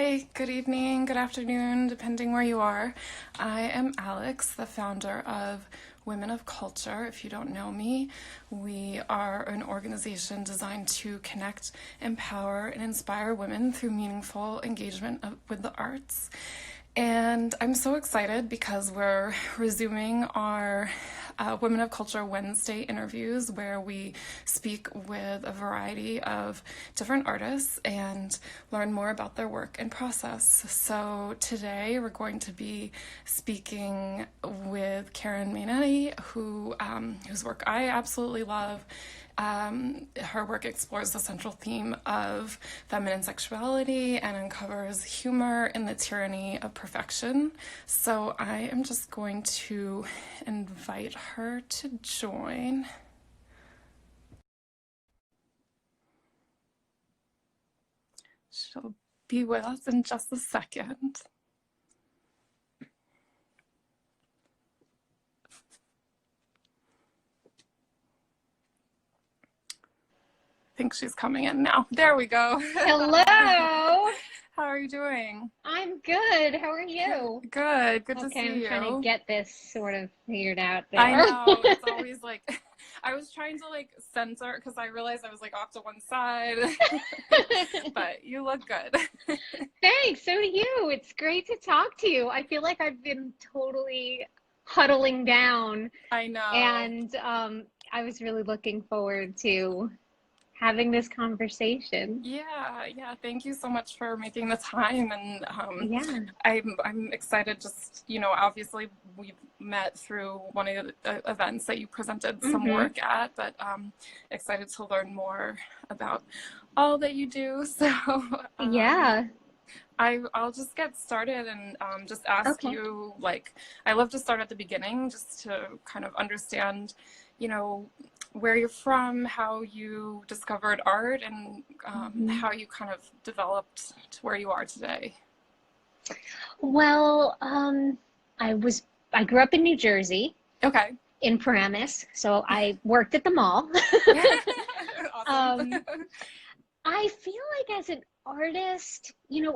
Hi, good evening, good afternoon, depending where you are. I am Alex, the founder of Women of Culture. If you don't know me, we are an organization designed to connect, empower, and inspire women through meaningful engagement with the arts. And I'm so excited because we're resuming our Women of Culture Wednesday interviews where we speak with a variety of different artists and learn more about their work and process. So today we're going to be speaking with Karen Mainenti, whose work I absolutely love. Her work explores the central theme of feminine sexuality and uncovers humor in the tyranny of perfection. So I am just going to invite her to join. She'll be with us in just a second. I think she's coming in now. There we go. Hello. How are you doing? I'm good. How are you? Good to Okay, see I'm you. trying to get this sort of figured out there. I know, it's always like, I was trying to like censor because I realized I was like off to one side, but you look good. Thanks. So do you. It's great to talk to you. I feel like I've been totally huddling down, I know. and I was really looking forward to having this conversation. Yeah. Thank you so much for making the time, and Yeah. I'm excited. Just obviously we've met through one of the events that you presented some work at, but excited to learn more about all that you do. So Yeah. I'll just get started and just ask you, like, I love to start at the beginning just to kind of understand, where you're from, how you discovered art, and how you kind of developed to where you are today. Well, I grew up in New Jersey. Okay. In Paramus, so I worked at the mall. Awesome. I feel like as an artist,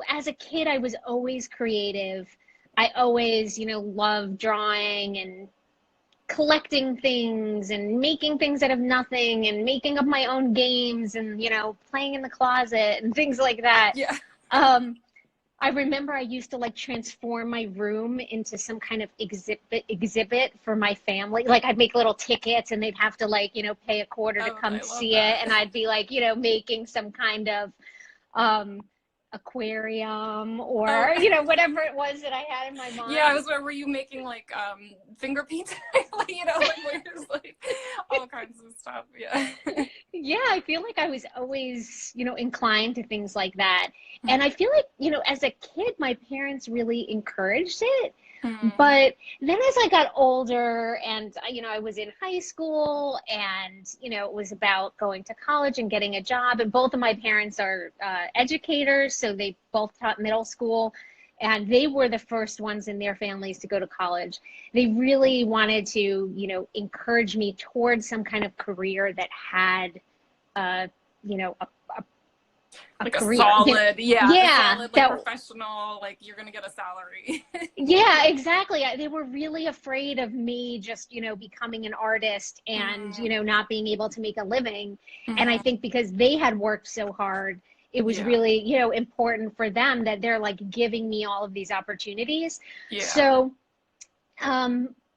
as a kid, I was always creative. I always, loved drawing and collecting things and making things out of nothing and making up my own games and, playing in the closet and things like that. Yeah. I remember I used to like transform my room into some kind of exhibit for my family. Like I'd make little tickets and they'd have to like, pay a quarter to come see it. And I'd be like, making some kind of aquarium or, whatever it was that I had in my mind. Yeah, were you making like finger painting? Like where there's like all kinds of stuff. Yeah. Yeah, I feel like I was always, inclined to things like that. And I feel like, as a kid, my parents really encouraged it. But then as I got older and, I was in high school and, it was about going to college and getting a job. And both of my parents are educators, so they both taught middle school. And they were the first ones in their families to go to college. They really wanted to, encourage me towards some kind of career that had, a like career. A solid, yeah, solid, like professional, like you're gonna get a salary. Yeah, exactly. They were really afraid of me just, becoming an artist and, not being able to make a living. And I think because they had worked so hard, it was really, important for them that they're like giving me all of these opportunities. Yeah. So,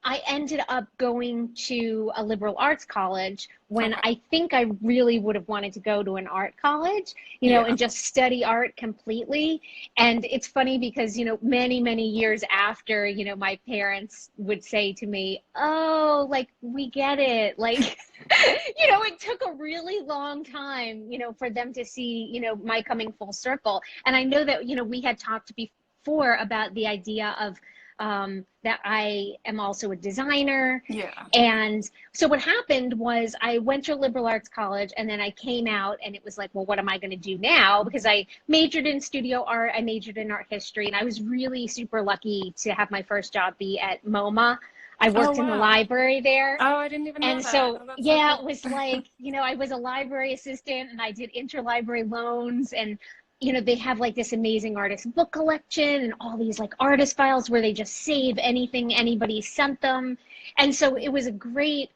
I ended up going to a liberal arts college when I think I really would have wanted to go to an art college, and just study art completely. And it's funny because, many, many years after, my parents would say to me, oh, like, we get it. Like, it took a really long time, for them to see, my coming full circle. And I know that, we had talked before about the idea of, that I am also a designer. Yeah. And so what happened was I went to a liberal arts college and then I came out and it was like, well, what am I going to do now? Because I majored in studio art, I majored in art history, and I was really super lucky to have my first job be at MoMA. I worked in the library there. Oh, I didn't even know that. And so, yeah, it was like, I was a library assistant and I did interlibrary loans and you know, they have like this amazing artist book collection and all these like artist files where they just save anything anybody sent them. And so it was a great,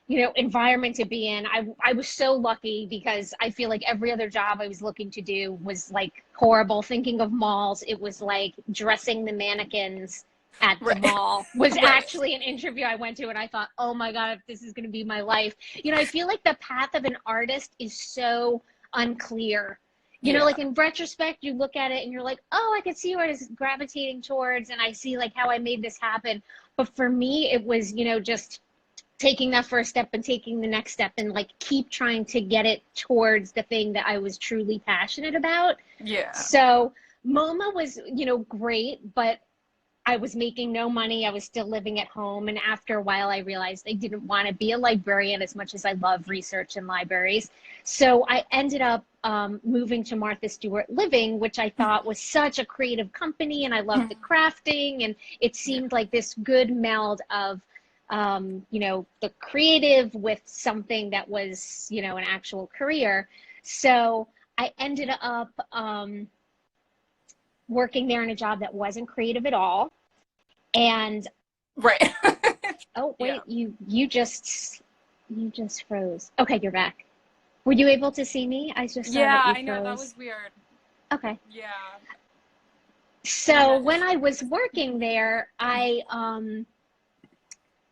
you know, environment to be in. I was so lucky because I feel like every other job I was looking to do was like horrible. Thinking of malls, it was like dressing the mannequins at the Right. mall was Right. actually an interview I went to, and I thought, oh my God, if this is going to be my life. You know, I feel like the path of an artist is so unclear. You know, Yeah. like in retrospect, you look at it and you're like, oh, I could see where it is gravitating towards, and I see like how I made this happen. But for me, it was, you know, just taking that first step and taking the next step and like keep trying to get it towards the thing that I was truly passionate about. Yeah. So MoMA was, you know, great, but I was making no money. I was still living at home. And after a while, I realized I didn't want to be a librarian as much as I love research and libraries. So I ended up moving to Martha Stewart Living, which I thought was such a creative company. And I loved the crafting. And it Yeah. seemed like this good meld of, you know, the creative with something that was, you know, an actual career. So I ended up working there in a job that wasn't creative at all. And Right. oh Yeah. wait, you just froze. Okay, you're back. Were you able to see me? I just saw Yeah, that you I know that froze. was weird. Okay. Yeah. So Yeah, when I she was was. working there, I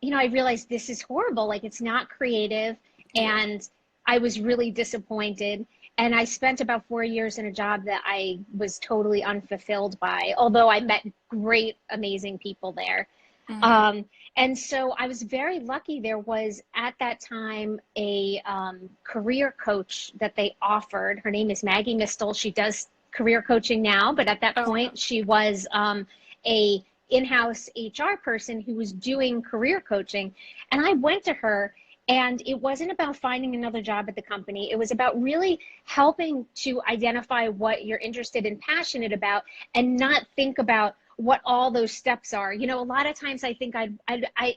you know, I realized this is horrible. Like it's not creative, Yeah. and I was really disappointed. And I spent about 4 years in a job that I was totally unfulfilled by, although I met great, amazing people there. Hmm. Um, and so I was very lucky. There was at that time a career coach that they offered. Her name is Maggie Mistel. She does career coaching now, but at that Oh, yeah. point, she was a in-house HR person who was doing career coaching. And I went to her, and it wasn't about finding another job at the company. It was about really helping to identify what you're interested and passionate about, and not think about what all those steps are. You know, a lot of times I think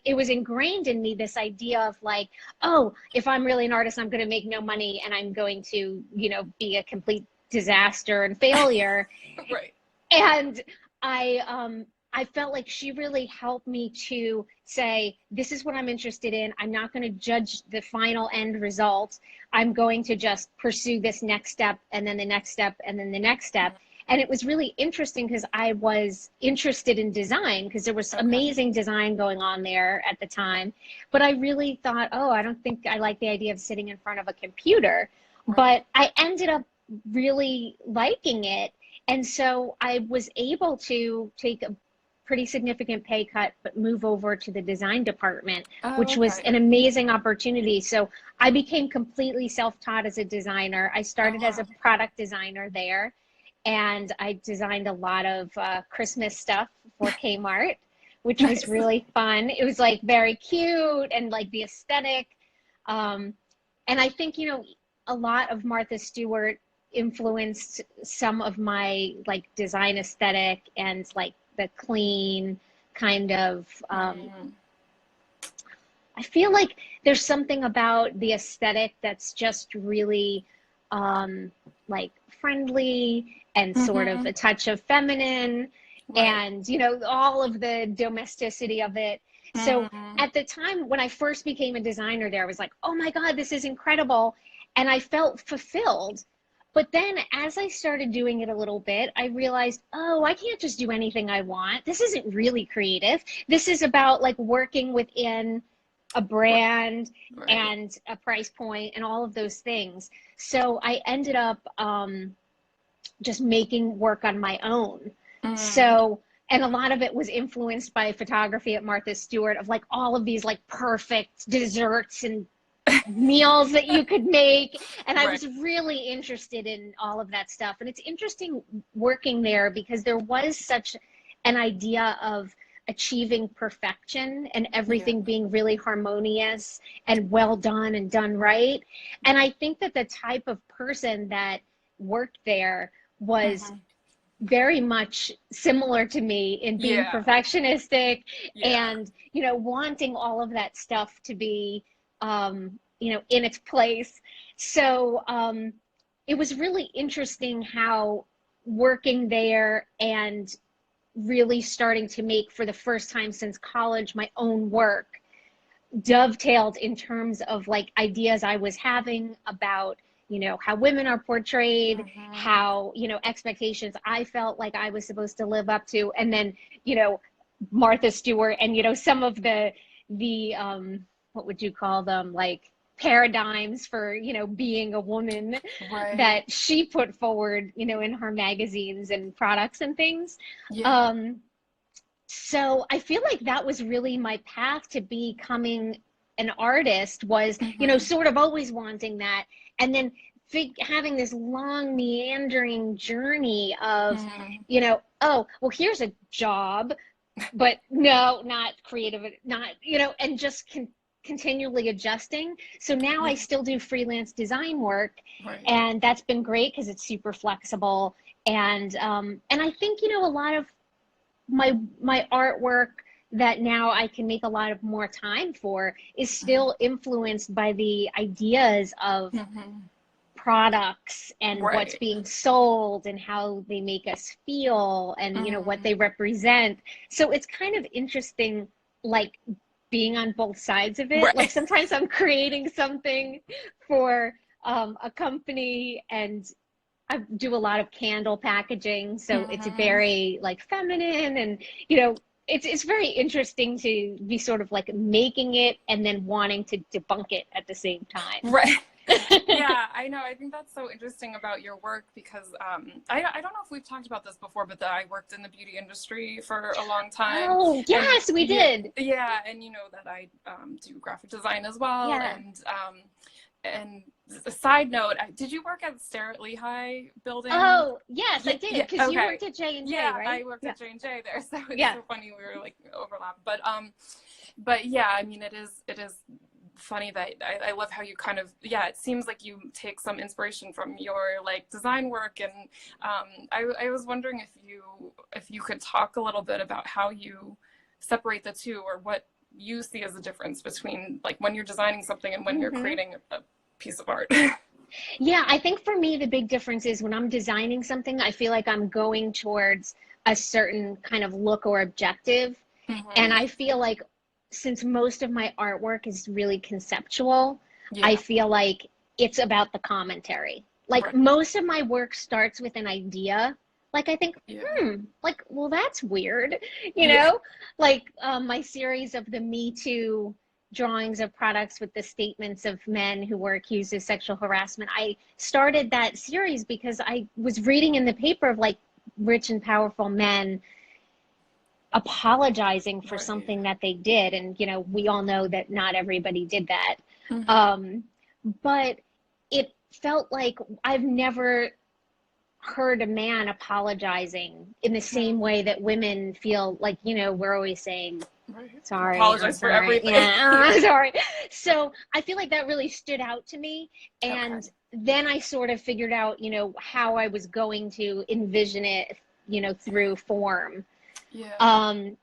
it was ingrained in me, this idea of like, oh, if I'm really an artist, I'm going to make no money and I'm going to, you know, be a complete disaster and failure. Right. And I felt like she really helped me to say, this is what I'm interested in. I'm not going to judge the final end result. I'm going to just pursue this next step, and then the next step, and then the next step. And it was really interesting because I was interested in design, because there was Okay. amazing design going on there at the time. But I really thought, oh, I don't think I like the idea of sitting in front of a computer. Right. But I ended up really liking it. And so I was able to take a pretty significant pay cut, but move over to the design department, Oh, which was okay. an amazing opportunity. So I became completely self-taught as a designer. I Oh, started as wow. a product designer there, and I designed a lot of Christmas stuff for Kmart, which was Nice. really fun. It was like very cute and like the aesthetic. Um, and I think, you know, a lot of Martha Stewart influenced some of my like design aesthetic and like the clean kind of Mm. I feel like there's something about the aesthetic that's just really um, like friendly and sort of Hmm. a touch of feminine, Right. and you know, all of the domesticity of it. So Hmm. at the time when I first became a designer there, I was like, oh my God, this is incredible. And I felt fulfilled. But then as I started doing it a little bit, I realized, oh, I can't just do anything I want. This isn't really creative. This is about like working within a Right. brand Right. and a price point and all of those things. So I ended up just making work on my own. Mm. So, and a lot of it was influenced by photography at Martha Stewart, of like all of these like perfect desserts and meals that you could make. And I Right. was really interested in all of that stuff. And it's interesting working there because there was such an idea of achieving perfection and Yeah. everything being really harmonious and well done and done right. And I think that the type of person that worked there was Hmm. very much similar to me in being Yeah. perfectionistic Yeah. and, you know, wanting all of that stuff to be, you know, in its place. So it was really interesting how working there and really starting to make, for the first time since college, my own work dovetailed in terms of like ideas I was having about, you know, how women are portrayed, how, you know, expectations I felt like I was supposed to live up to. And then, you know, Martha Stewart and, you know, some of the what would you call them, like paradigms for, you know, being a woman that she put forward, you know, in her magazines and products and things. So I feel like that was really my path to becoming an artist, was, you know, sort of always wanting that. And then having this long meandering journey of, you know, oh, well, here's a job, but no, not creative, not, you know, and just continually adjusting. So now I still do freelance design work, and that's been great because it's super flexible. And I think, you know, a lot of my artwork that now I can make a lot of more time for is still influenced by the ideas of products and what's being sold and how they make us feel and, you know, what they represent. So it's kind of interesting, like being on both sides of it. Like sometimes I'm creating something for a company, and I do a lot of candle packaging, so it's very like feminine, and you know, it's very interesting to be sort of like making it and then wanting to debunk it at the same time. Yeah, I know. I think that's so interesting about your work because I don't know if we've talked about this before, but that I worked in the beauty industry for a long time. Oh, yes, and, we did. Yeah, and you know that I do graphic design as well. And a side note, did you work at Starrett Lehigh building? Oh, yes, I did, because you worked at J&J, right? I worked at J&J there, so it's so funny we were like overlapped. But yeah, I mean, it is funny that I love how you kind of, it seems like you take some inspiration from your like design work, and I was wondering if you could talk a little bit about how you separate the two, or what you see as a difference between like when you're designing something and when you're creating a piece of art. Yeah, I think for me the big difference is when I'm designing something, I feel like I'm going towards a certain kind of look or objective, and I feel like since most of my artwork is really conceptual, I feel like it's about the commentary. Like most of my work starts with an idea. Like I think, like, well, that's weird, you know? Like my series of the Me Too drawings of products with the statements of men who were accused of sexual harassment. I started that series because I was reading in the paper of like rich and powerful men apologizing for something that they did, and you know, we all know that not everybody did that, but it felt like I've never heard a man apologizing in the same way that women feel like, you know, we're always saying sorry, apologize for everything. Sorry. So I feel like that really stood out to me, and then I sort of figured out, you know, how I was going to envision it, you know, through form.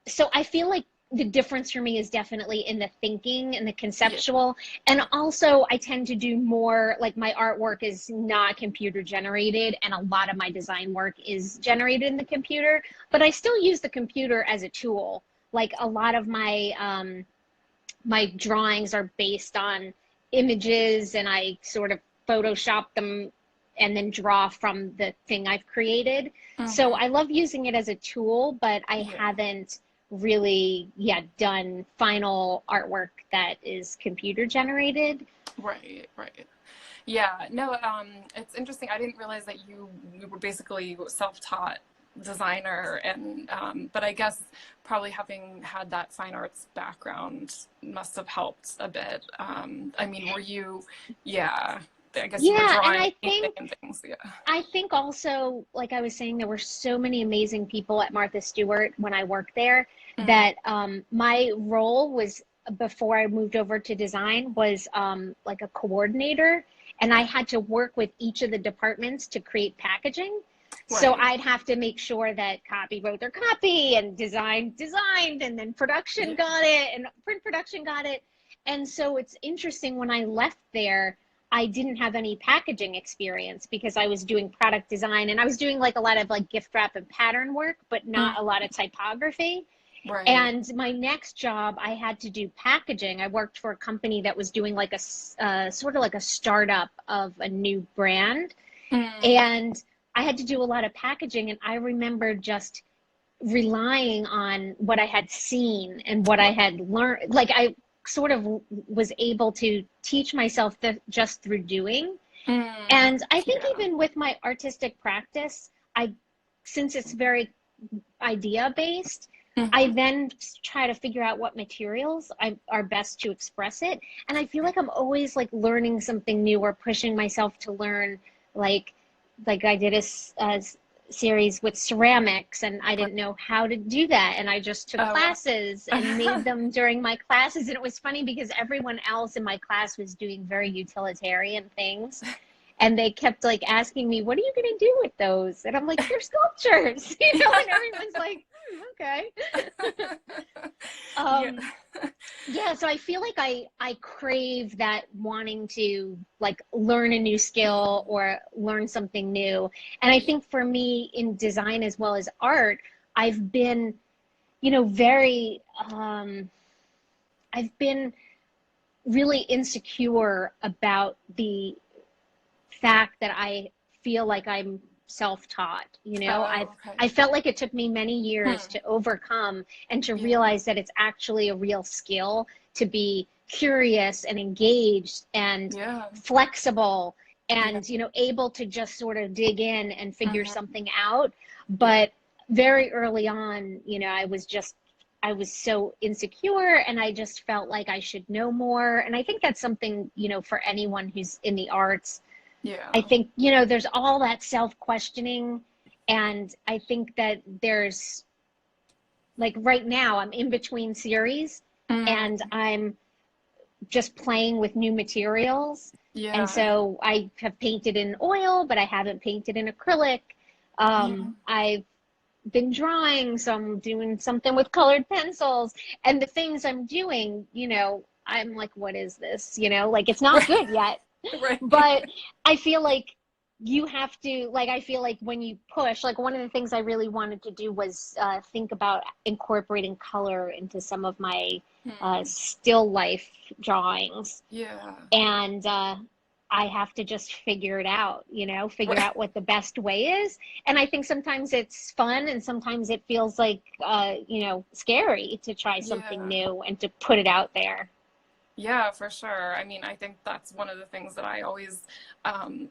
So I feel like the difference for me is definitely in the thinking and the conceptual. And also I tend to do more, like my artwork is not computer generated, and a lot of my design work is generated in the computer, but I still use the computer as a tool. Like a lot of my my drawings are based on images, and I sort of Photoshop them and then draw from the thing I've created. So I love using it as a tool, but I haven't really done final artwork that is computer generated. Right. Yeah, no, it's interesting. I didn't realize that you were basically self-taught designer, and but I guess probably having had that fine arts background must have helped a bit. I mean, were you, I guess you were drawing and things. I think also, like I was saying, there were so many amazing people at Martha Stewart when I worked there that my role was, before I moved over to design, was like a coordinator, and I had to work with each of the departments to create packaging. So I'd have to make sure that copy wrote their copy, and designed, and then production got it, and print production got it. And so it's interesting, when I left there, I didn't have any packaging experience because I was doing product design and I was doing like a lot of like gift wrap and pattern work, but not a lot of typography. Right. And my next job, I had to do packaging. I worked for a company that was doing like a sort of like a startup of a new brand. Mm. And I had to do a lot of packaging. And I remember just relying on what I had seen and what I had learned. Like I sort of was able to teach myself just through doing. Mm. And I think Yeah. even with my artistic practice, since it's very idea based, I Hmm. then try to figure out what materials are best to express it. And I feel like I'm always like learning something new or pushing myself to learn, like, like I did a series with ceramics and I didn't know how to do that. And I just took Oh, classes and made them during my classes. And it was funny because everyone else in my class was doing very utilitarian things. And they kept like asking me, what are you going to do with those? And I'm like, they're sculptures, and everyone's like, okay. yeah. um, yeah, so I feel like I crave that wanting to like learn a new skill Mm. or learn something new. And I Yeah. think for me in design as well as art, I've been, very I've been really insecure about the fact that I feel like I'm self-taught. Oh, okay. I felt like it took me many years Hmm. to overcome and to Yeah. realize that it's actually a real skill to be curious and engaged and Yeah. flexible Yeah. and able to just sort of dig in and figure Hmm. something out. Yeah. But very early on, I was so insecure and I just felt like I should know more. And I think that's something, for anyone who's in the arts. I Yeah. think, there's all that self-questioning. And I think that there's like right now, I'm in between series and Mm. I'm just playing with new materials. And Yeah. so I have painted in oil, but I haven't painted in acrylic. Yeah. I've been drawing, so I'm doing something with colored pencils. And the things I'm doing, I'm like, what is this? Like it's not Right. good yet. Right. But I feel like you have to, like, I feel like when you push, like one of the things I really wanted to do was think about incorporating color into some of my Hmm. still life drawings. Yeah. And I have to just figure it out, figure Right. out what the best way is. And I think sometimes it's fun and sometimes it feels like, scary to try something Yeah. new and to put it out there. Yeah, for sure. I mean, I think that's one of the things that I always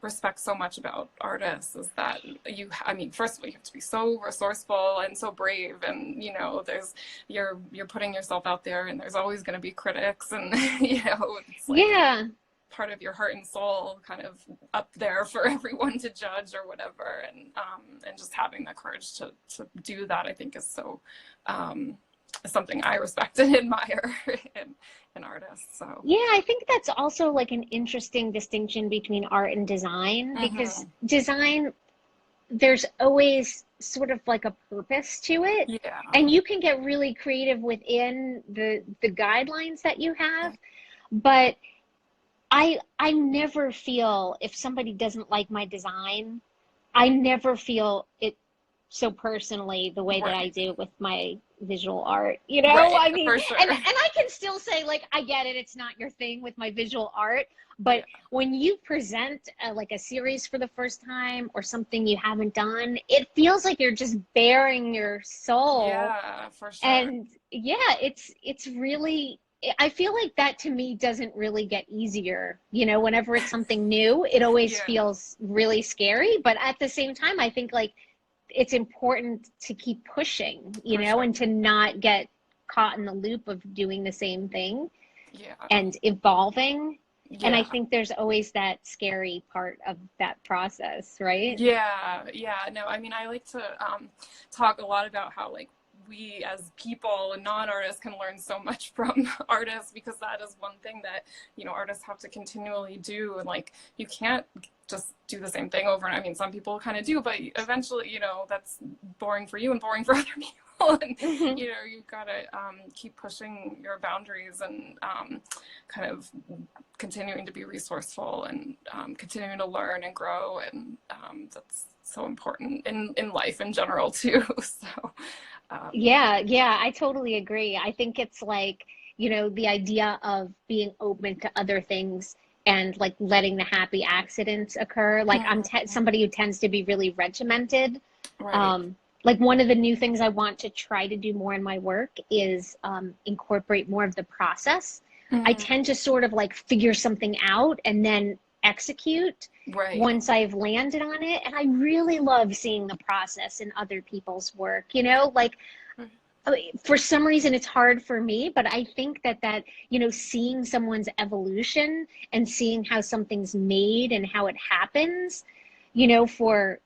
respect so much about artists is that I mean, first of all, you have to be so resourceful and so brave, and you're putting yourself out there, and there's always going to be critics, and it's like Yeah. part of your heart and soul kind of up there for everyone to judge or whatever, and just having the courage to do that, I think, is so something I respect and admire in artists. So, Yeah, I think that's also like an interesting distinction between art and design because hmm. design, there's always sort of like a purpose to it. Yeah, And you can get really creative within the guidelines that you have. But I never feel if somebody doesn't like my design, I never feel it so personally the way that I right, do with my visual art. right, I mean, for and sure. I can still say like I get it, it's not your thing with my visual art, Yeah, but when you present like a series for the first time or something you haven't done, it feels like you're just bearing your soul. yeah, for sure. And yeah, it's really, I feel like that to me doesn't really get easier. Whenever it's something new, it always Yeah, feels really scary. But at the same time, I think like it's important to keep pushing, for sure. and to not get caught in the loop of doing the same thing Yeah, and evolving. And I yeah. think there's always that scary part of that process, right? Yeah, yeah. No, I mean, I like to talk a lot about how like we as people and non-artists can learn so much from artists because that is one thing that artists have to continually do, and like you can't just do the same thing over and I mean some people kind of do, but eventually that's boring for you and boring for other people. and Hmm. you've got to keep pushing your boundaries and kind of continuing to be resourceful and continuing to learn and grow, and that's so important in life in general too. So Yeah, yeah, I totally agree. I think it's like, the idea of being open to other things and like letting the happy accidents occur. Like somebody who tends to be really regimented. right. Um, like one of the new things I want to try to do more in my work is incorporate more of the process. I Mm, tend to sort of like figure something out and then execute right. once I've landed on it. And I really love seeing the process in other people's work, like for some reason it's hard for me, but I think that seeing someone's evolution and seeing how something's made and how it happens, for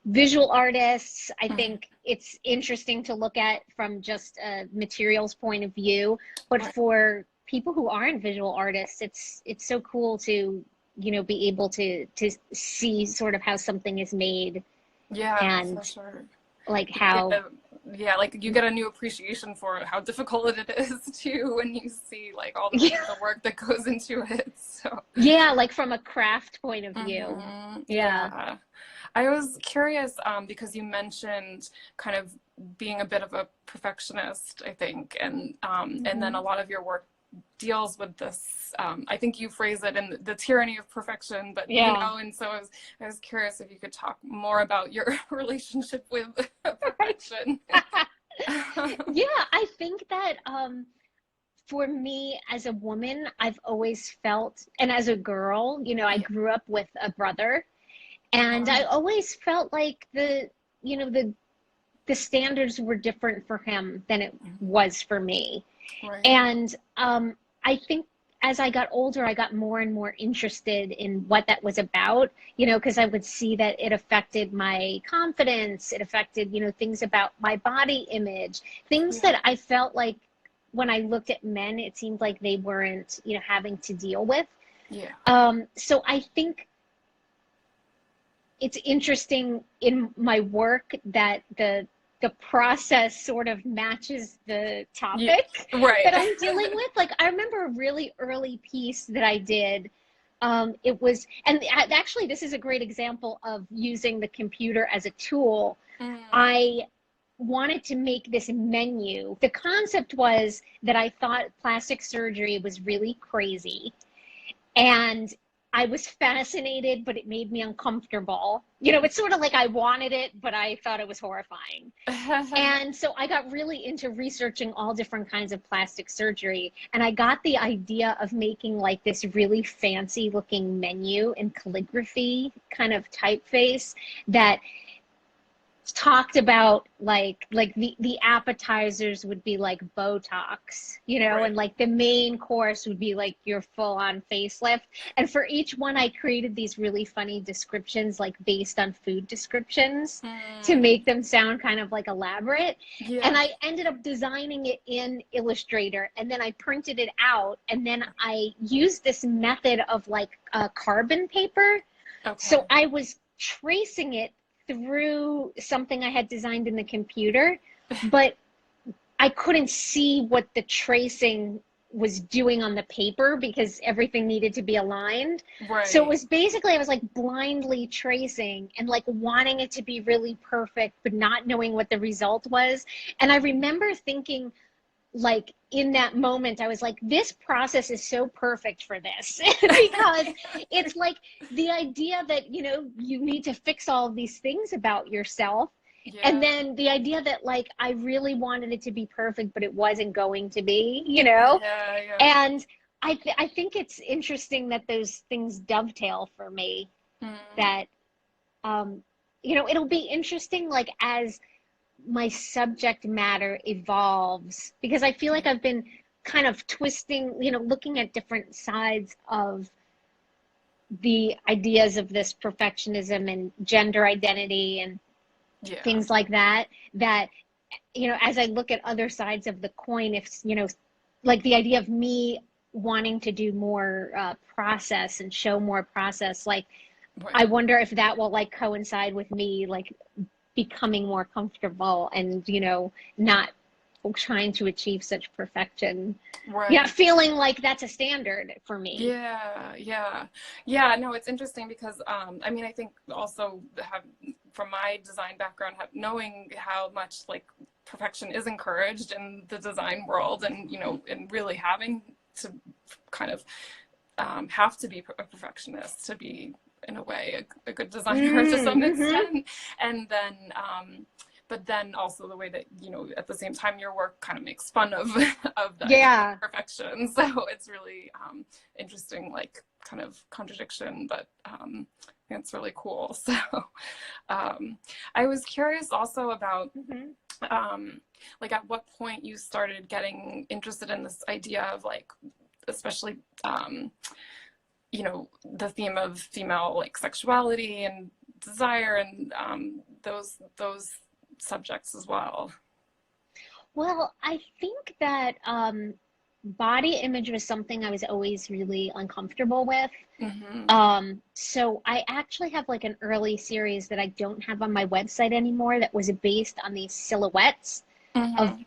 visual artists, I Mhm. think it's interesting to look at from just a materials point of view, but Right. for people who aren't visual artists, it's so cool to be able to see sort of how something is made, Yeah, for and sure. like You get how. a Yeah, like you get a new appreciation for how difficult it is too when you see like all the work that goes into it. So Yeah, like from a craft point of view. Yeah. yeah. I was curious because you mentioned kind of being a bit of a perfectionist, I think, and then Hmm. a lot of your work deals with this. I think you phrase it in the tyranny of perfection, but Yeah. and so I was curious if you could talk more about your relationship with Right. perfection. Yeah, I think that for me as a woman, I've always felt, and as a girl, I Yeah. grew up with a brother, and I always felt like the standards were different for him than it was for me. Right. And I think as I got older, I got more and more interested in what that was about, because I would see that it affected my confidence. It affected, things about my body image, things Yeah. that I felt like when I looked at men, it seemed like they weren't, having to deal with. Yeah. So I think it's interesting in my work that the process sort of matches the Yeah. topic Right. that I'm dealing with. Like I remember a really early piece that I did. It was, and actually, this is a great example of using the computer as a tool. Mm, I wanted to make this menu. The concept was that I thought plastic surgery was really crazy, and I was fascinated, but it made me uncomfortable. It's sort of like I wanted it, but I thought it was horrifying. And so I got really into researching all different kinds of plastic surgery. And I got the idea of making like this really fancy looking menu in calligraphy kind of typeface that talked about like the appetizers would be like Botox, right. and like the main course would be like your full on facelift. And for each one, I created these really funny descriptions, like based on food descriptions, to Mm, make them sound kind of like elaborate. And yeah. I ended up designing it in Illustrator, and then I printed it out, and then I used this method of like carbon paper. Okay. So I was tracing it through something I had designed in the computer, but I couldn't see what the tracing was doing on the paper because everything needed to be aligned. So it Right. was basically, I was like blindly tracing and like wanting it to be really perfect, but not knowing what the result was. And I remember thinking, like in that moment, I was like, this process is so perfect for this because it's like the idea that, you need to fix all of these things about yourself. And Yeah. then the idea that like I really wanted it to be perfect, but it wasn't going to be, Yeah. Yeah. and I think it's interesting that those things dovetail for me, Mm, that, um, it'll be interesting like as my subject matter evolves, because I feel like yeah. I've been kind of twisting, looking at different sides of the ideas of this perfectionism and gender identity and Yeah. things like that. That, as I look at other sides of the coin, if, like the idea of me wanting to do more process and show more process, like I Right. wonder if that will like coincide with me like becoming more comfortable and, not trying to achieve such perfection. Right. Yeah, feeling like that's a standard for me. Yeah. No, it's interesting because I mean, I think also from my design background, knowing how much like perfection is encouraged in the design world, and and really having to kind of have to be a perfectionist to be, in a way, a good designer to some extent. And then but then also the way that at the same time your work kind of makes fun of that perfection. So it's really interesting, like kind of contradiction, but it's really cool. So I was curious also about like at what point you started getting interested in this idea of like, especially the theme of female like sexuality and desire and those subjects as well. Well, I think that body image was something I was always really uncomfortable with. So I actually have like an early series that I don't have on my website anymore that was based on these silhouettes of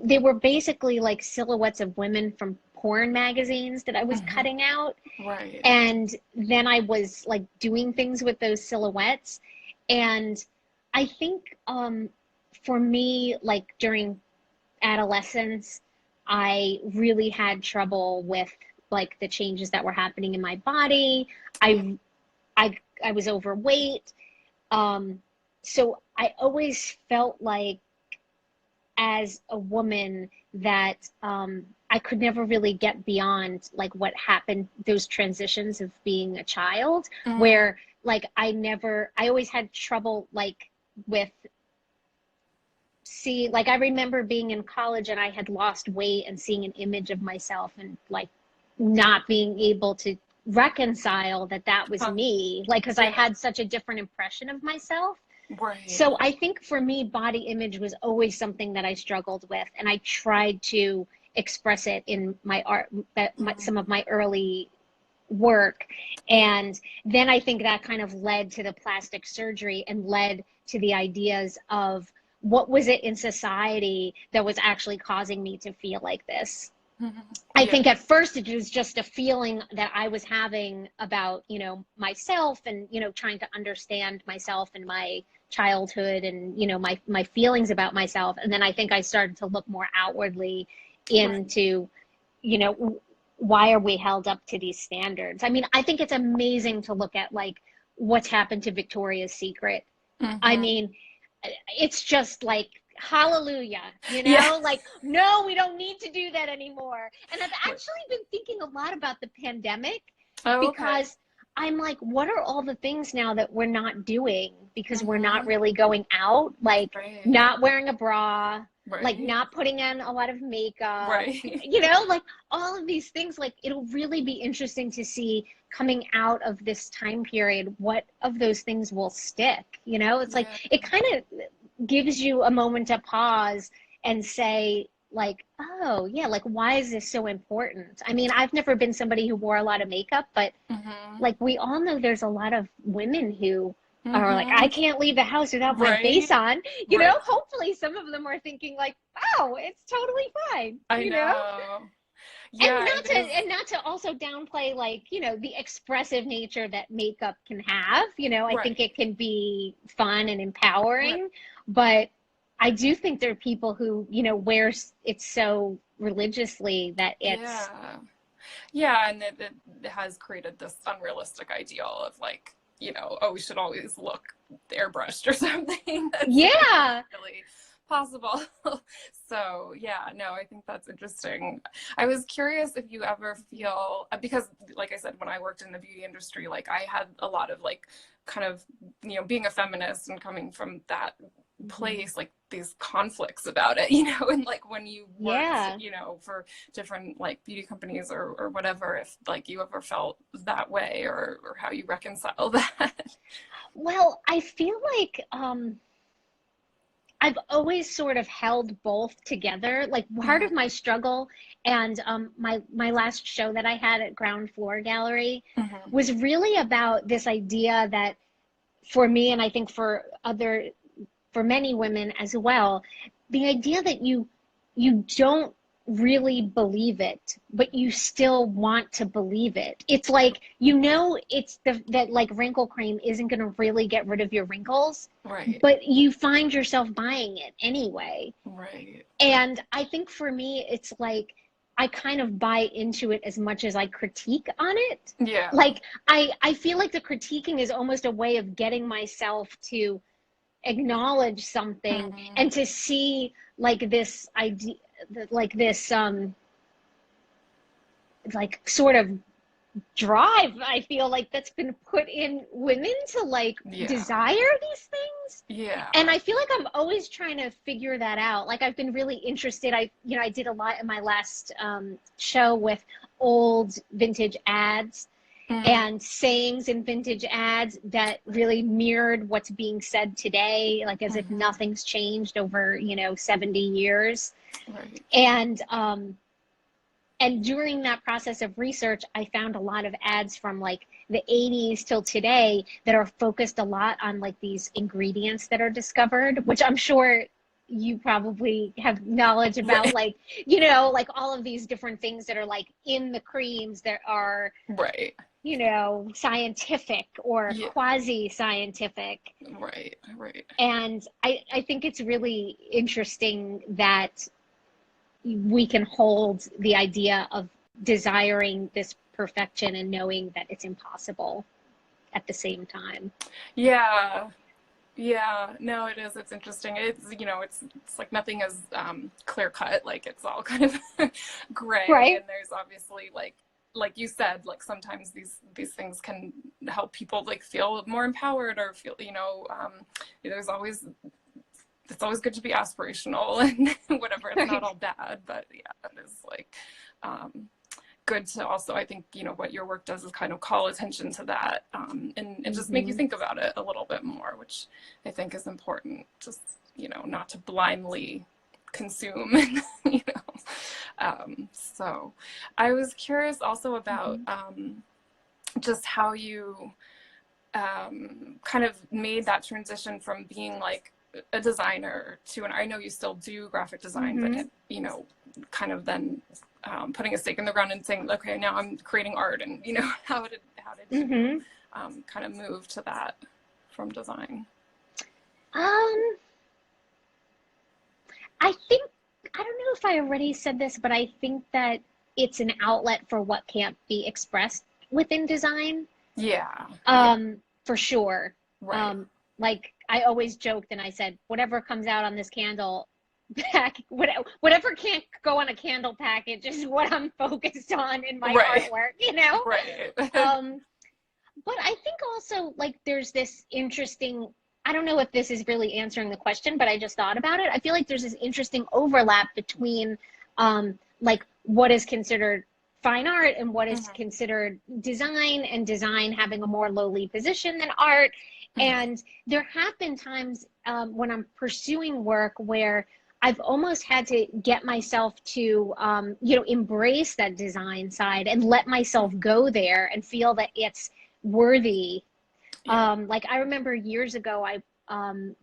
they were basically like silhouettes of women from porn magazines that I was cutting out. Right. And then I was like doing things with those silhouettes. And I think for me, like during adolescence, I really had trouble with like the changes that were happening in my body. I was overweight. So I always felt like as a woman that I could never really get beyond like what happened, those transitions of being a child, where like I always had trouble like with like I remember being in college and I had lost weight and seeing an image of myself and like not being able to reconcile that was me, like because I had such a different impression of myself. Right. So I think for me, body image was always something that I struggled with, and I tried to express it in my art, some of my early work. And then I think that kind of led to the plastic surgery and led to the ideas of what was it in society that was actually causing me to feel like this. I think at first it was just a feeling that I was having about, myself and, trying to understand myself and my childhood and, my feelings about myself. And then I think I started to look more outwardly into, why are we held up to these standards? I mean, I think it's amazing to look at like what's happened to Victoria's Secret. I mean, it's just like, hallelujah, like, no, we don't need to do that anymore. And I've actually been thinking a lot about the pandemic because I'm like, what are all the things now that we're not doing because we're not really going out, like not wearing a bra, like not putting on a lot of makeup, like all of these things. Like it'll really be interesting to see coming out of this time period, what of those things will stick, it's like, it kind of gives you a moment to pause and say like, oh yeah, like why is this so important? I mean, I've never been somebody who wore a lot of makeup, but like we all know there's a lot of women who are like, I can't leave the house without my face on, you know. Hopefully some of them are thinking like, oh, it's totally fine, you know. Yeah, and not to also downplay like, the expressive nature that makeup can have, I think it can be fun and empowering, but I do think there are people who, wear it so religiously that it's and it has created this unrealistic ideal of like, oh, we should always look airbrushed or something. That's really possible. So no, I think that's interesting. I was curious if you ever feel, because like I said, when I worked in the beauty industry, like I had a lot of like kind of, being a feminist and coming from that place, like these conflicts about it, and like when you worked, for different like beauty companies or whatever, if like you ever felt that way or how you reconcile that. Well, I feel like I've always sort of held both together. Like part of my struggle and my last show that I had at Ground Floor Gallery was really about this idea that for me, and I think for many women as well, the idea that you don't really believe it, but you still want to believe it. It's like, it's that like wrinkle cream isn't going to really get rid of your wrinkles, Right. but you find yourself buying it anyway. Right. And I think for me, it's like I kind of buy into it as much as I critique on it. Yeah. Like I feel like the critiquing is almost a way of getting myself to acknowledge something and to see like this idea, like this like sort of drive, I feel like, that's been put in women to like desire these things. Yeah. And I feel like I'm always trying to figure that out. Like I've been really interested. I did a lot in my last show with old vintage ads and sayings in vintage ads that really mirrored what's being said today, like as if nothing's changed over 70 years. Right. And during that process of research, I found a lot of ads from like the 80s till today that are focused a lot on like these ingredients that are discovered, which I'm sure you probably have knowledge about, like, like all of these different things that are like in the creams that are, right, scientific or quasi-scientific. Right. And I think it's really interesting that we can hold the idea of desiring this perfection and knowing that it's impossible at the same time. Yeah. No, it is. It's interesting. It's, it's like nothing is clear cut. Like it's all kind of gray. Right. And there's obviously like you said, like sometimes these things can help people like feel more empowered or feel, there's always, it's always good to be aspirational and whatever. It's not all bad, but yeah, it is like good to also, I think, what your work does is kind of call attention to that and just make you think about it a little bit more, which I think is important. Just, not to blindly consume, So I was curious also about just how you kind of made that transition from being like a designer to, and I know you still do graphic design, but kind of then putting a stake in the ground and saying, okay, now I'm creating art, and how did you kind of move to that from design? I think, I don't know if I already said this, but I think that it's an outlet for what can't be expressed within design. Yeah. For sure. Right. Like I always joked and I said, whatever comes out on this candle pack, whatever can't go on a candle package is what I'm focused on in my artwork, Right. But I think also like there's this interesting, I don't know if this is really answering the question, but I just thought about it. I feel like there's this interesting overlap between like what is considered fine art and what is considered design, and design having a more lowly position than art. And there have been times when I'm pursuing work where I've almost had to get myself to, embrace that design side and let myself go there and feel that it's worthy. Like I remember years ago, I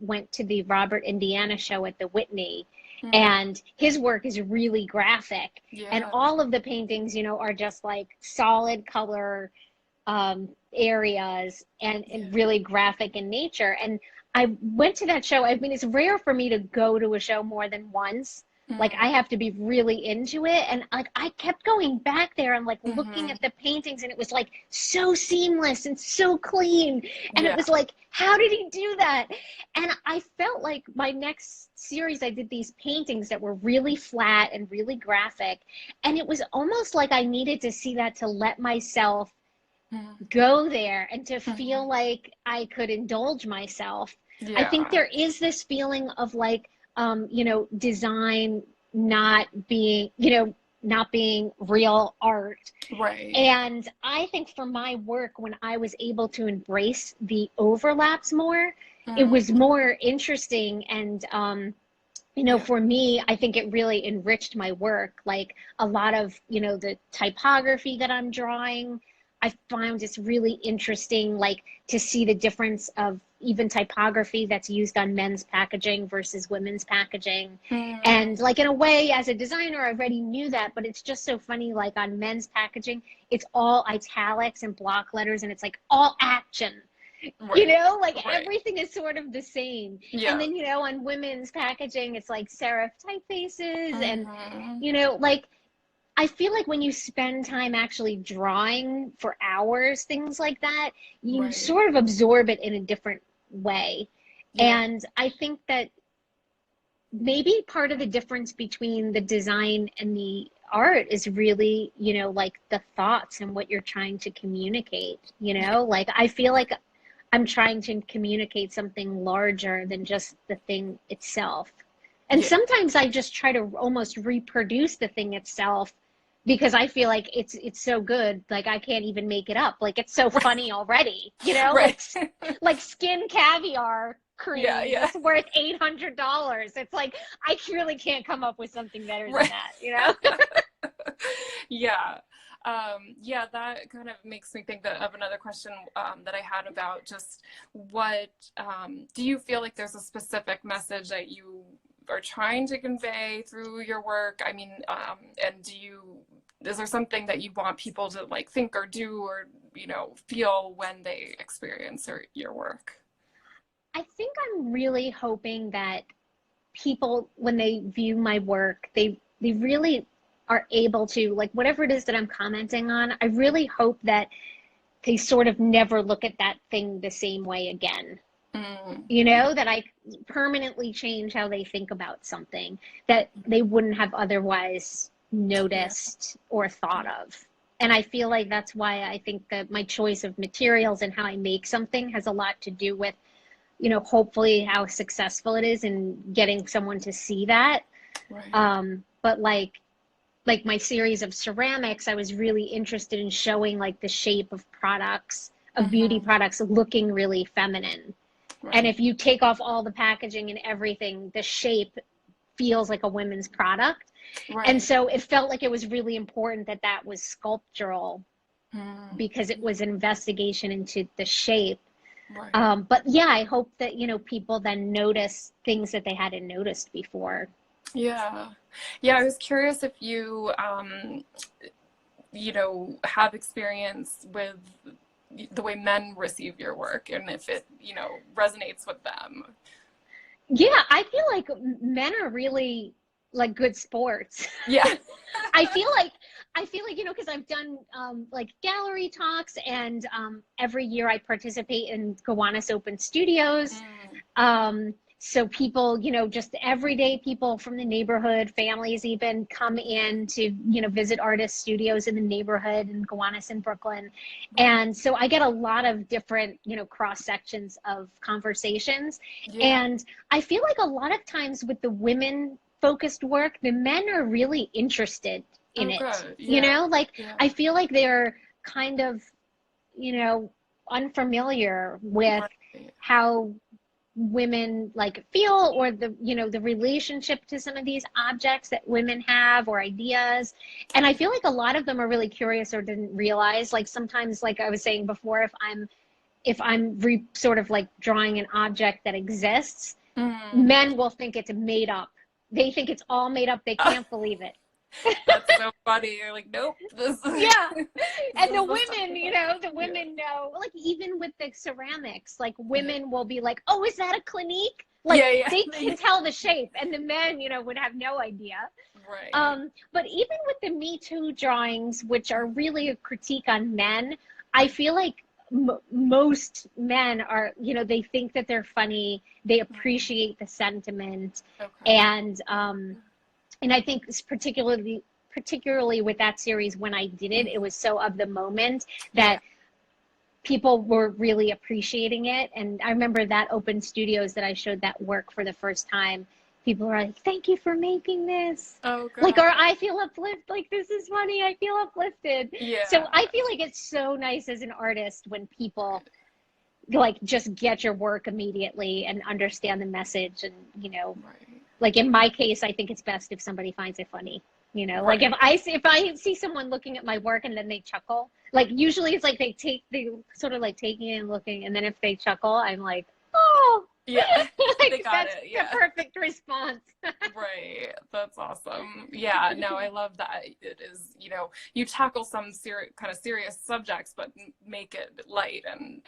went to the Robert Indiana show at the Whitney, and his work is really graphic, and all of the paintings, are just like solid color areas and really graphic in nature. And I went to that show. I mean, it's rare for me to go to a show more than once. Like I have to be really into it, and like I kept going back there and like looking at the paintings, and it was like so seamless and so clean, and it was like, how did he do that? And I felt like my next series I did these paintings that were really flat and really graphic, and it was almost like I needed to see that to let myself go there and to feel like I could indulge myself. I think there is this feeling of like design not being real art. Right. And I think for my work, when I was able to embrace the overlaps more, it was more interesting. And, for me, I think it really enriched my work. Like a lot of, the typography that I'm drawing, I found it's really interesting, like to see the difference of, even typography that's used on men's packaging versus women's packaging. Mm. And like in a way, as a designer, I already knew that, but it's just so funny. Like on men's packaging, it's all italics and block letters, and it's like all action. Right. You know, like Right. everything is sort of the same. Yeah. And then, you know, on women's packaging, it's like serif typefaces and, Mhm. you know, like I feel like when you spend time actually drawing for hours, things like that, you Right. sort of absorb it in a different way. Yeah. And I think that maybe part of the difference between the design and the art is really, you know, like the thoughts and what you're trying to communicate, you know? Like I feel like I'm trying to communicate something larger than just the thing itself. And Yeah. sometimes I just try to almost reproduce the thing itself because I feel like it's so good, like I can't even make it up. Like it's so funny already, you know? Right. Like skin caviar cream Yeah. that's worth $800. It's like I really can't come up with something better than Right. that, you know? Yeah. Yeah, that kind of makes me think of another question that I had about just what do you feel like there's a specific message that you are trying to convey through your work? I mean, and is there something that you want people to like think or do or, you know, feel when they experience your work? I think I'm really hoping that people, when they view my work, they really are able to, like, whatever it is that I'm commenting on, I really hope that they sort of never look at that thing the same way again. Mm. You know, that I permanently change how they think about something that they wouldn't have otherwise noticed or thought of. And I feel like that's why I think that my choice of materials and how I make something has a lot to do with, you know, hopefully how successful it is in getting someone to see that. Right. But like my series of ceramics, I was really interested in showing like the shape of products, of beauty products looking really feminine. Right. And if you take off all the packaging and everything, the shape feels like a women's product. Right. And so it felt like it was really important that that was sculptural because it was an investigation into the shape. Right. But yeah, I hope that, you know, people then notice things that they hadn't noticed before. Yeah. Yeah, I was curious if you, you know, have experience with the way men receive your work and if it, you know, resonates with them. Yeah, I feel like men are really like good sports. Yeah. I feel like, you know, because I've done like gallery talks and every year I participate in Gowanus Open Studios. So people, you know, just everyday people from the neighborhood, families even come in to, you know, visit artist studios in the neighborhood in Gowanus in Brooklyn. And so I get a lot of different, you know, cross sections of conversations. Yeah. And I feel like a lot of times with the women focused work, the men are really interested in it. Good. You Yeah. know, like Yeah. I feel like they're kind of, you know, unfamiliar with Right. how women like feel or the, you know, the relationship to some of these objects that women have or ideas. And I feel like a lot of them are really curious or didn't realize, like sometimes, like I was saying before, if I'm sort of like drawing an object that exists, men will think it's made up. They think it's all made up. They can't believe it. That's so funny. You're like, nope. This is, Yeah. And the is women, you know, the women know, like even with the ceramics, like women will be like, oh, is that a Clinique? Like they can tell the shape, and the men, you know, would have no idea. Right. But even with the Me Too drawings, which are really a critique on men, I feel like most men are, you know, they think that they're funny, they appreciate the sentiment, and I think particularly with that series, when I did it, it was so of the moment that people were really appreciating it. And I remember that open studios that I showed that work for the first time, people were like, thank you for making this. Oh, God. Like, or I feel uplifted, like this is funny, I feel uplifted. Yeah. So I feel like it's so nice as an artist when people like just get your work immediately and understand the message. And, you know, like in my case, I think it's best if somebody finds it funny. You know, like if I see someone looking at my work and then they chuckle, like usually it's like they sort of like taking it and looking, and then if they chuckle, I'm like, Oh, Yeah, they like got that's it. the Yeah. perfect response. Right. That's awesome. Yeah, no, I love that. It is, you tackle some kind of serious subjects, but make it light and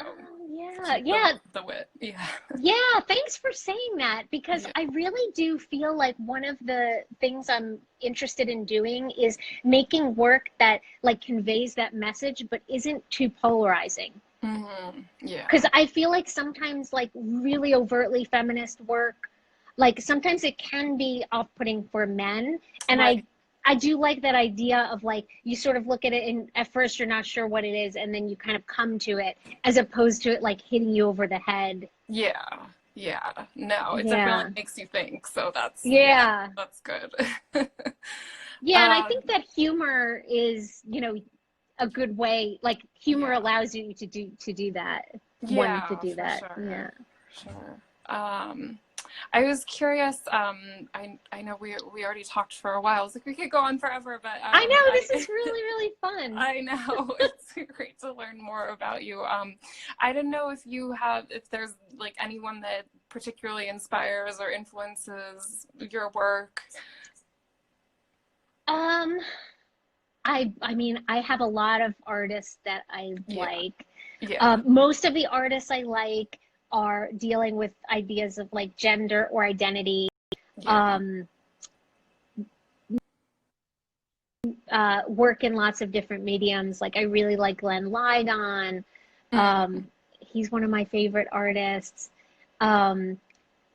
Oh, yeah, keep yeah. the wit. Yeah. Yeah, thanks for saying that because Yeah. I really do feel like one of the things I'm interested in doing is making work that like conveys that message but isn't too polarizing. Because Yeah. I feel like sometimes like really overtly feminist work, like sometimes it can be off-putting for men, and Right. I do like that idea of like you sort of look at it and at first you're not sure what it is and then you kind of come to it as opposed to it like hitting you over the head. Yeah. Yeah. No, it definitely Yeah. makes you think. So yeah, Yeah. that's good. Yeah, and I um, think that humor is, a good way. Like humor yeah. allows you to do that. One to Yeah, do for that. sure. Yeah. For sure. I was curious. I know we already talked for a while. So we could go on forever, but I know this is really really fun. I know it's great to learn more about you. I didn't know if there's like anyone that particularly inspires or influences your work. Um, I mean, I have a lot of artists that I Yeah. like. Yeah. Most of the artists I like are dealing with ideas of like gender or identity. Yeah. Um, work in lots of different mediums. Like I really like Glenn Ligon. Mm, He's one of my favorite artists. Um,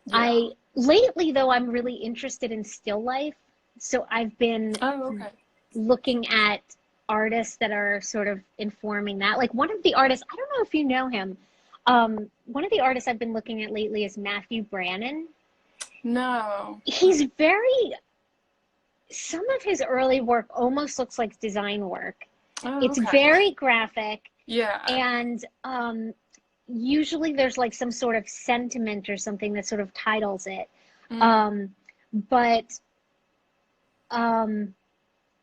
yeah. I lately though I'm really interested in still life. So I've been Oh, okay. looking at artists that are sort of informing that. Like one of the artists, I don't know if you know him. One of the artists I've been looking at lately is Matthew Brannon. No. He's very, some of his early work almost looks like design work. Oh, It's okay. very graphic, Yeah. and usually there's like some sort of sentiment or something that sort of titles it. Mm, Um, but um,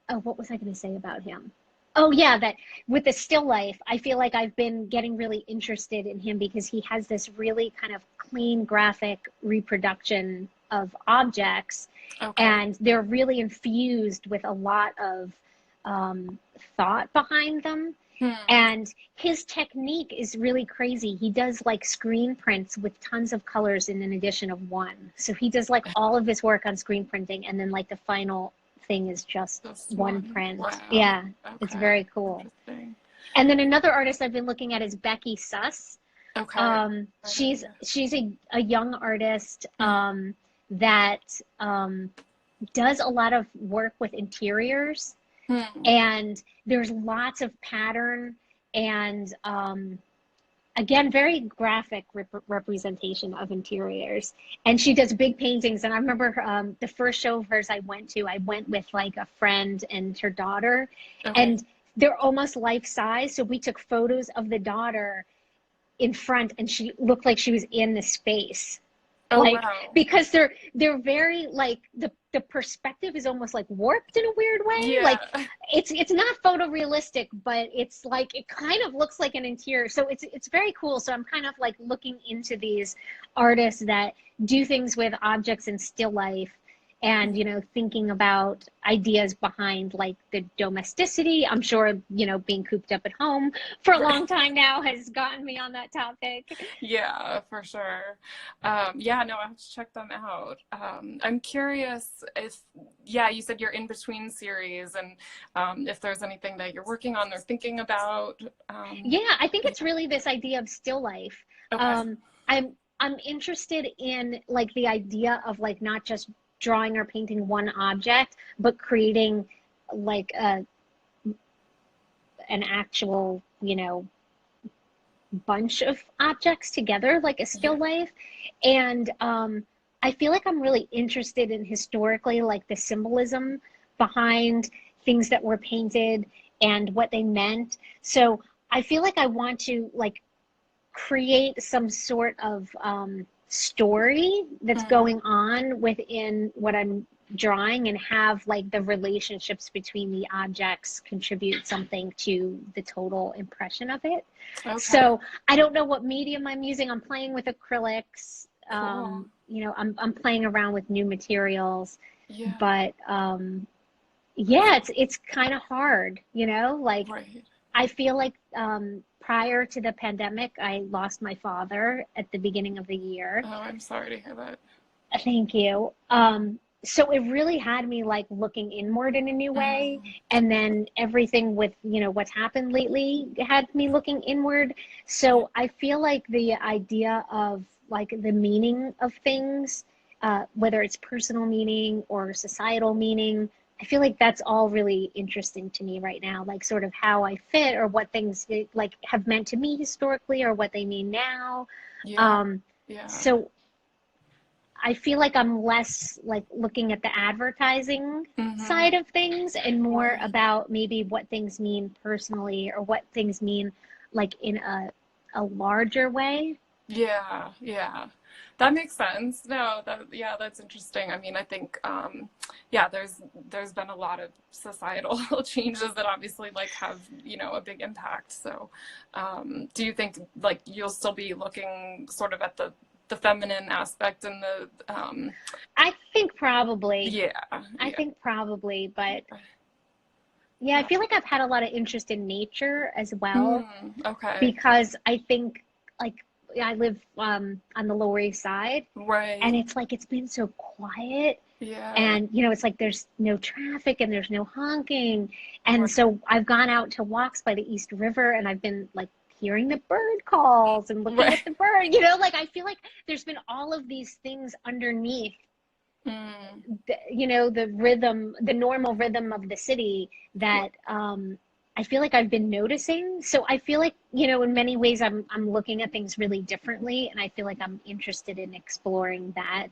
oh, what was I going to say about him? Oh, yeah, that with the still life, I feel like I've been getting really interested in him because he has this really kind of clean graphic reproduction of objects, okay. and they're really infused with a lot of um, thought behind them. Hmm. And his technique is really crazy. He does like screen prints with tons of colors in an edition of one. So he does like all of his work on screen printing, and then like the final thing is just Just one one. print. Wow. Yeah, it's Okay. very cool. Interesting. And then another artist I've been looking at is Becky Suss. Okay. She's a young artist Mm. that does a lot of work with interiors, Hmm. and there's lots of pattern and again very graphic representation of interiors, and she does big paintings. And I remember the first show of hers I went with like a friend and her daughter, Okay. and they're almost life size, so we took photos of the daughter in front and she looked like she was in the space, Oh, like wow. because they're very like the perspective is almost like warped in a weird way, Yeah. like it's not photorealistic, but it's like it kind of looks like an interior, so it's very cool. So I'm kind of like looking into these artists that do things with objects in still life, and thinking about ideas behind like the domesticity. I'm sure being cooped up at home for a Right. long time now has gotten me on that topic. Yeah, for sure. Yeah, no, I have to check them out. I'm curious if, yeah, you said you're in between series, and if there's anything that you're working on or thinking about. Yeah, I think Yeah. it's really this idea of still life. Okay. Um, I'm interested in like the idea of like not just drawing or painting one object, but creating like an actual, bunch of objects together, like a Yeah. still life. And I feel like I'm really interested in historically like the symbolism behind things that were painted and what they meant. So I feel like I want to like create some sort of story that's Mm. going on within what I'm drawing and have like the relationships between the objects contribute something to the total impression of it. Okay. So I don't know what medium I'm using. I'm playing with acrylics. Cool. You know, I'm playing around with new materials, Yeah. but yeah, it's kind of hard, you know, like Right. I feel like prior to the pandemic, I lost my father at the beginning of the year. Oh, I'm sorry to hear that. Thank you. So it really had me like looking inward in a new way. Mm. And then everything with, you know, what's happened lately had me looking inward. So I feel like the idea of like the meaning of things, whether it's personal meaning or societal meaning, I feel like that's all really interesting to me right now, like sort of how I fit or what things like have meant to me historically or what they mean now. Yeah. Um, Yeah. so I feel like I'm less like looking at the advertising Mm-hmm. side of things and more Right. about maybe what things mean personally or what things mean like in a larger way. Yeah. Yeah. That makes sense. No, yeah, that's interesting. I mean, I think yeah, there's been a lot of societal changes that obviously like have, you know, a big impact. So, do you think like you'll still be looking sort of at the feminine aspect and the I think probably. yeah, I yeah, think probably, but yeah. yeah, I feel like I've had a lot of interest in nature as well Okay. because I think like I live on the Lower East Side and Right. it's like it's been so quiet Yeah. and you know it's like there's no traffic and there's no honking and Right. so I've gone out to walks by the East River and I've been like hearing the bird calls and looking Right. at the bird, you know, like I feel like there's been all of these things underneath Mm, you know, the rhythm, the normal rhythm of the city that I feel like I've been noticing. So I feel like, you know, in many ways I'm looking at things really differently and I feel like I'm interested in exploring that.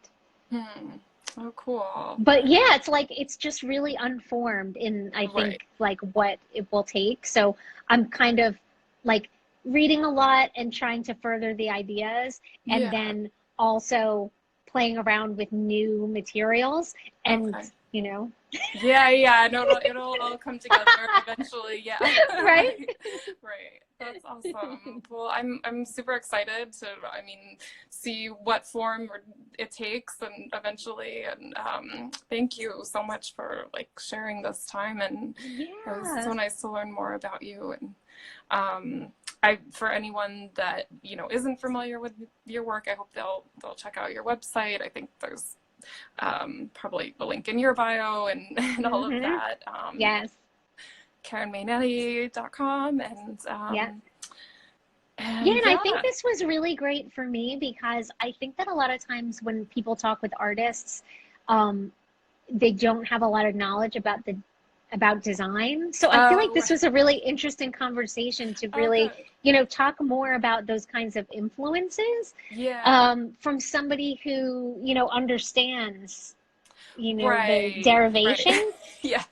hmm. Oh, cool. But yeah, it's like it's just really unformed in I Right. think like what it will take. So I'm kind of like reading a lot and trying to further the ideas and Yeah. then also playing around with new materials and Okay. you know, Yeah, yeah, no, it'll all come together eventually. Yeah, right? right, right. That's awesome. Well, I'm super excited to, I mean, see what form it takes and eventually. And thank you so much for like sharing this time. And it was Yeah. so nice to learn more about you. And I, for anyone that you know isn't familiar with your work, I hope they'll check out your website. I think there's probably the link in your bio and all of Mm-hmm. that. Yes. KarenMainetti.com Yeah. Yeah, and and I think yeah, this was really great for me because I think that a lot of times when people talk with artists, um, they don't have a lot of knowledge about design. So I feel like oh this was a really interesting conversation to oh really, good, you know, talk more about those kinds of influences yeah, from somebody who, you know, understands, you know, the right, right, derivation. yeah,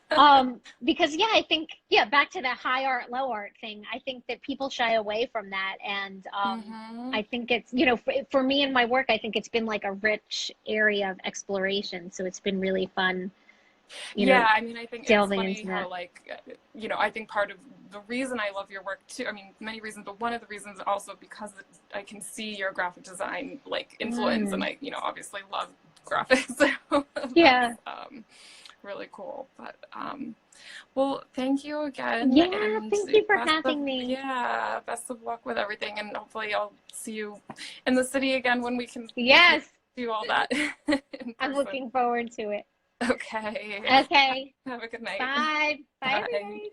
Because yeah, I think yeah, back to the high art, low art thing. I think that people shy away from that, and hmm I think it's you know for me and my work, I think it's been like a rich area of exploration. So it's been really fun, you know, yeah. I mean, I think it's delving funny into how that. like you know I think part of the reason I love your work too. I mean, many reasons, but one of the reasons also because I can see your graphic design like influence, and Mm, I you know obviously love graphics, so that's yeah, really cool. But well, thank you again, yeah. and Thank you for best of having me. yeah, best of luck with everything, and hopefully I'll see you in the city again when we can you know, Yes, do all that in I'm person. looking forward to it. Okay. Okay, Have a good night. bye, bye, Bye. everybody.